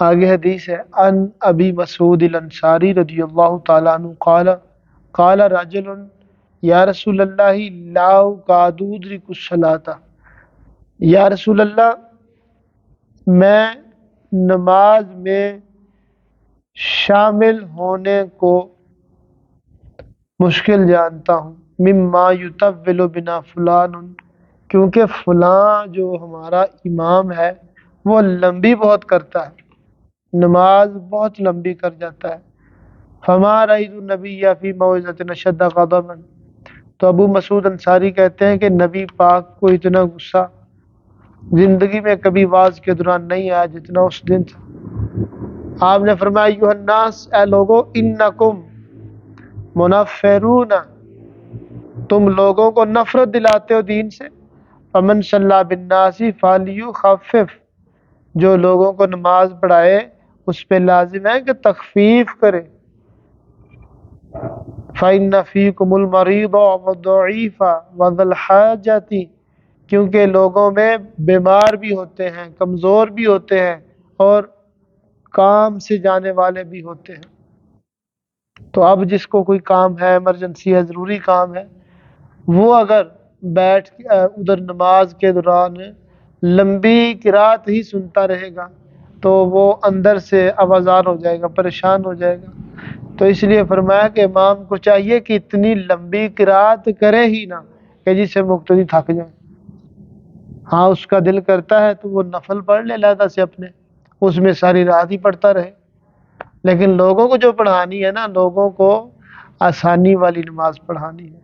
آگے حدیث ہے ان ابی مسعود الانصاری رضی اللہ تعالیٰ عنہ قال قال رجل یا رسول اللہ لا اکاد ادرک الصلاۃ، یا رسول اللہ میں نماز میں شامل ہونے کو مشکل جانتا ہوں، مما یطول بنا فلان، کیونکہ فلاں جو ہمارا امام ہے وہ لمبی بہت کرتا ہے، نماز بہت لمبی کر جاتا ہے۔ فما رأیت النبی فی موعظۃ اشد غضبا، تو ابو مسعود انصاری کہتے ہیں کہ نبی پاک کو اتنا غصہ زندگی میں کبھی واعظ کے دوران نہیں آیا جتنا اس دن تھا۔ آپ نے فرمایا ایھا الناس، اے لوگو، انکم منفرون، تم لوگوں کو نفرت دلاتے ہو دین سے، فمن صلی بالناس فلیخفف، جو لوگوں کو نماز پڑھائے اس پہ لازم ہے کہ تخفیف کرے، فإن فیکم المریض والضعیف وذا الحاجۃ، کیونکہ لوگوں میں بیمار بھی ہوتے ہیں، کمزور بھی ہوتے ہیں، اور کام سے جانے والے بھی ہوتے ہیں۔ تو اب جس کو کوئی کام ہے، ایمرجنسی ہے، ضروری کام ہے، وہ اگر بیٹھ کے ادھر نماز کے دوران لمبی قرات ہی سنتا رہے گا تو وہ اندر سے آوازار ہو جائے گا، پریشان ہو جائے گا۔ تو اس لیے فرمایا کہ امام کو چاہیے کہ اتنی لمبی قرات کرے ہی نہ کہ جس سے مقتدی تھک جائے۔ ہاں اس کا دل کرتا ہے تو وہ نفل پڑھ لے علیحدہ سے اپنے، اس میں ساری رات ہی پڑھتا رہے، لیکن لوگوں کو جو پڑھانی ہے نا، لوگوں کو آسانی والی نماز پڑھانی ہے۔